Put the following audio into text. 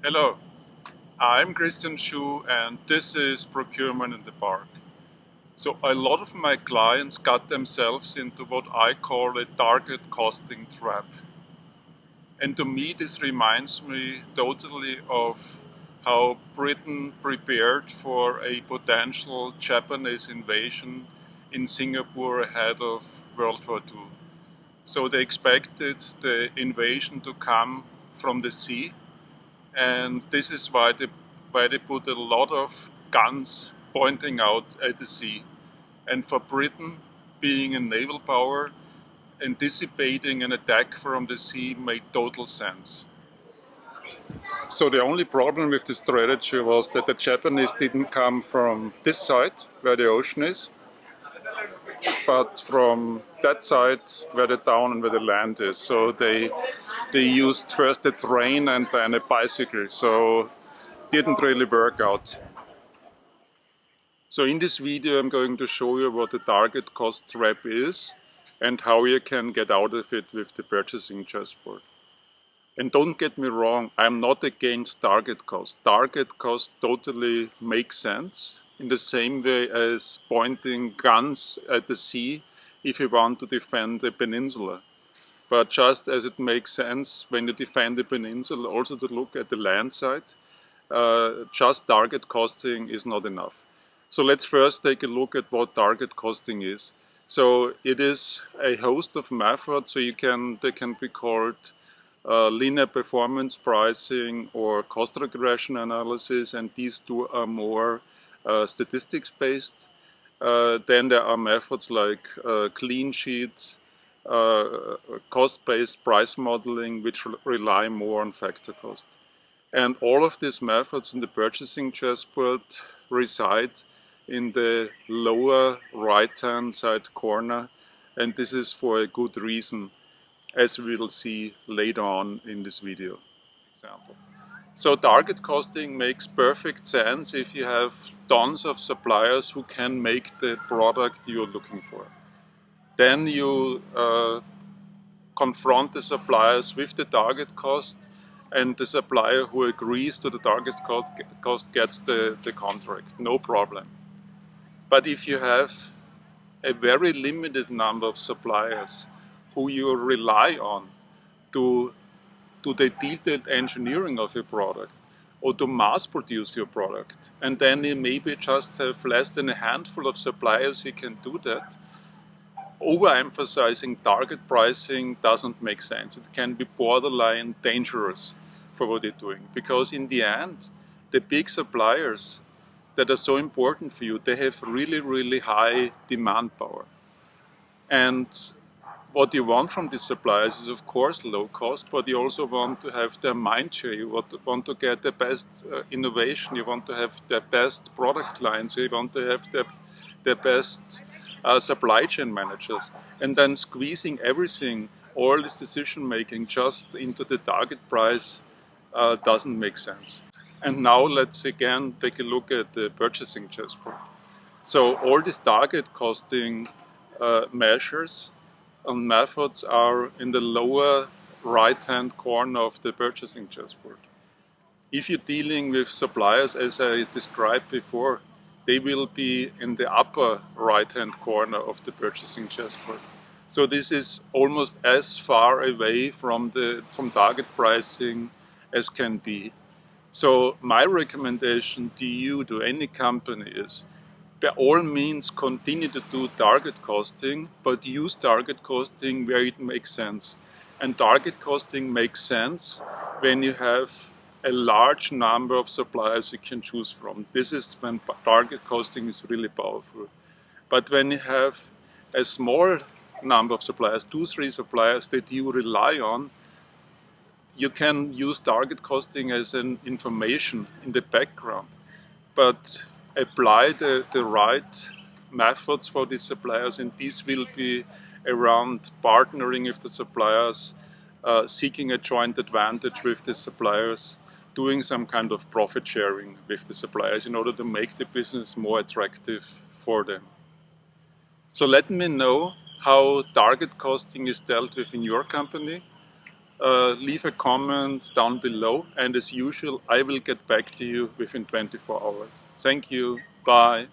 Hello, I'm Schuh and this is Procurement in the Park. So a lot of my clients got themselves into what I call a target costing trap. And to me this reminds me totally of how Britain prepared for a potential Japanese invasion in Singapore ahead of World War II. So they expected the invasion to come from the sea, and this is why they put a lot of guns pointing out at the sea. And for Britain, being a naval power, anticipating an attack from the sea made total sense. So the only problem with the strategy was that the Japanese didn't come from this side, where the ocean is, but from that side where the town and where the land is. So they used first a train and then a bicycle. So didn't really work out. So in this video I'm going to show you what the target cost trap is and how you can get out of it with the purchasing chessboard. And don't get me wrong, I'm not against target cost. Target cost totally makes sense in the same way as pointing guns at the sea if you want to defend a peninsula. But just as it makes sense when you defend the peninsula also to look at the land side, just target costing is not enough. So let's first take a look at what target costing is. So it is a host of methods, so they can be called linear performance pricing or cost regression analysis, and these two are more statistics based. Then there are methods like clean sheets, cost-based price modeling, which rely more on factor cost. And all of these methods in the purchasing chessboard reside in the lower right-hand side corner, and this is for a good reason, as we will see later on in this video. Example. So target costing makes perfect sense if you have tons of suppliers who can make the product you're looking for. Then you confront the suppliers with the target cost, and the supplier who agrees to the target cost gets the contract, no problem. But if you have a very limited number of suppliers who you rely on to the detailed engineering of your product or to mass produce your product, and then you maybe just have less than a handful of suppliers who can do that, overemphasizing target pricing doesn't make sense. It can be borderline dangerous for what you're doing, because in the end, the big suppliers that are so important for you, they have really, really high demand power. And what you want from these suppliers is of course low cost, but you also want to have their mind share. You want to get the best innovation, you want to have the best product lines, you want to have the best supply chain managers. And then squeezing everything, all this decision making just into the target price doesn't make sense. And now let's again take a look at the purchasing chessboard. So all these target costing measures and methods are in the lower right-hand corner of the purchasing chessboard. If you're dealing with suppliers, as I described before, they will be in the upper right-hand corner of the purchasing chessboard. So this is almost as far away from target pricing as can be. So my recommendation to you, to any company, is by all means continue to do target costing, but use target costing where it makes sense. And target costing makes sense when you have a large number of suppliers you can choose from. This is when target costing is really powerful. But when you have a small number of suppliers, 2-3 suppliers that you rely on, you can use target costing as an information in the background, but apply the right methods for these suppliers, and these will be around partnering with the suppliers, seeking a joint advantage with the suppliers, doing some kind of profit sharing with the suppliers in order to make the business more attractive for them. So let me know how target costing is dealt with in your company. leave a comment down below, and as usual I will get back to you within 24 hours. Thank you. Bye.